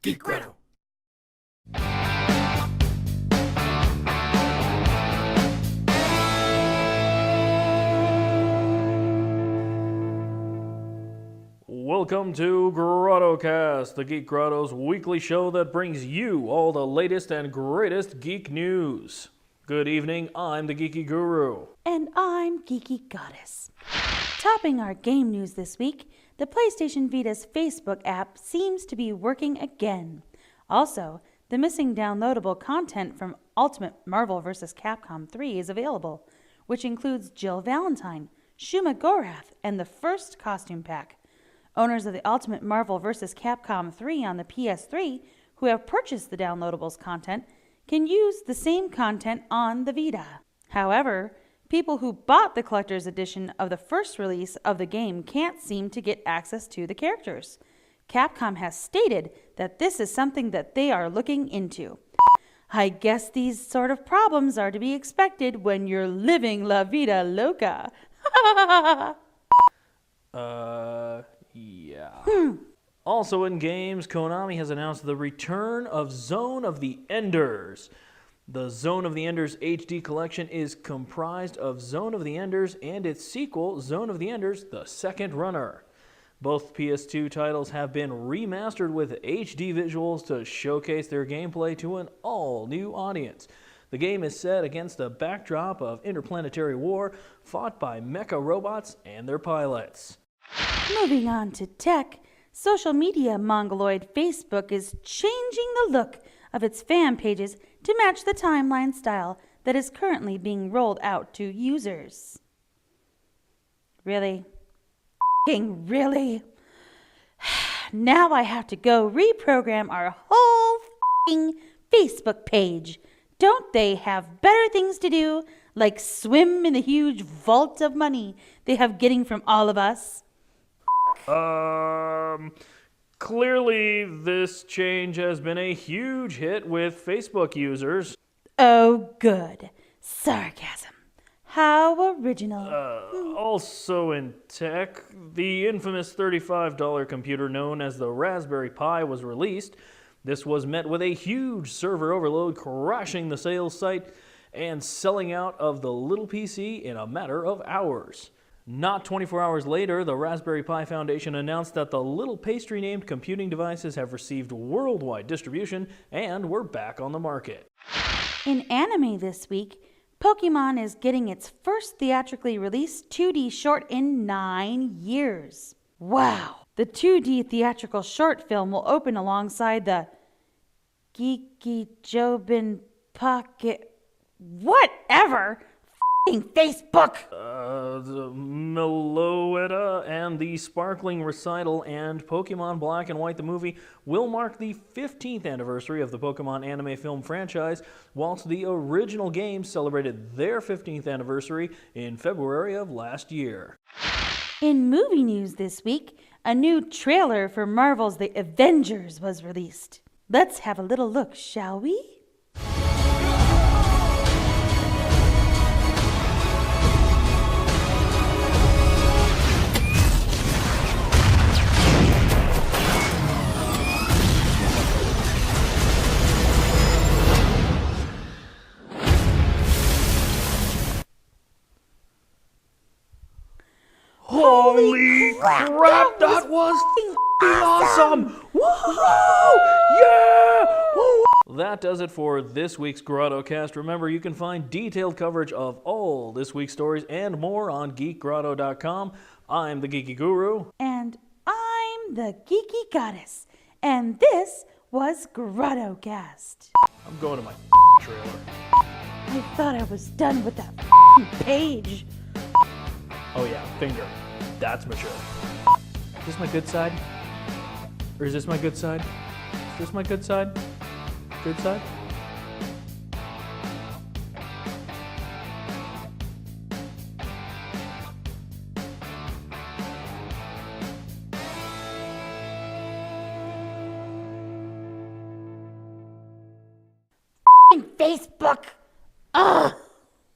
Geek Grotto. Welcome to Grottocast, the Geek Grotto's weekly show that brings you all the latest and greatest geek news. Good evening, I'm the Geeky Guru. And I'm Geeky Goddess. Topping our game news this week, the PlayStation Vita's Facebook app seems to be working again. Also, the missing downloadable content from Ultimate Marvel vs. Capcom 3 is available, which includes Jill Valentine, Shuma Gorath, and the first costume pack. Owners of the Ultimate Marvel vs. Capcom 3 on the PS3 who have purchased the downloadables content can use the same content on the Vita. However, people who bought the collector's edition of the first release of the game can't seem to get access to the characters. Capcom has stated that this is something that they are looking into. I guess these sort of problems are to be expected when you're living La Vida Loca. Yeah. Also in games, Konami has announced the return of Zone of the Enders. The Zone of the Enders HD collection is comprised of Zone of the Enders and its sequel, Zone of the Enders: The Second Runner. Both PS2 titles have been remastered with HD visuals to showcase their gameplay to an all-new audience. The game is set against a backdrop of interplanetary war fought by mecha robots and their pilots. Moving on to tech, social media mongoloid Facebook is changing the look of its fan pages to match the timeline style that is currently being rolled out to users. Really? Really? Now I have to go reprogram our whole Facebook page. Don't they have better things to do, like swim in the huge vault of money they have getting from all of us? Clearly this change has been a huge hit with Facebook users. Oh, good. Sarcasm. How original. Also in tech, the infamous $35 computer known as the Raspberry Pi was released. This was met with a huge server overload, crashing the sales site and selling out of the little PC in a matter of hours. Not 24 hours later, the Raspberry Pi Foundation announced that the little pastry-named computing devices have received worldwide distribution and were back on the market. In anime this week, Pokemon is getting its first theatrically released 2D short in 9 years. Wow! The 2D theatrical short film will open alongside the Geeky Jobin Pocket... Whatever! Facebook! The Meloetta and the Sparkling Recital and Pokemon Black and White the movie will mark the 15th anniversary of the Pokemon anime film franchise, whilst the original games celebrated their 15th anniversary in February of last year. In movie news this week, a new trailer for Marvel's The Avengers was released. Let's have a little look, shall we? Holy crap, that was awesome! Woo! Yeah! Woo! That does it for this week's Grottocast. Remember, you can find detailed coverage of all this week's stories and more on geekgrotto.com. I'm the Geeky Guru. And I'm the Geeky Goddess. And this was Grottocast. I'm going to my trailer. I thought I was done with that page. Oh yeah, finger. That's mature. Is this my good side? Or is this my good side? Is this my good side? Good side? Facebook. Ugh.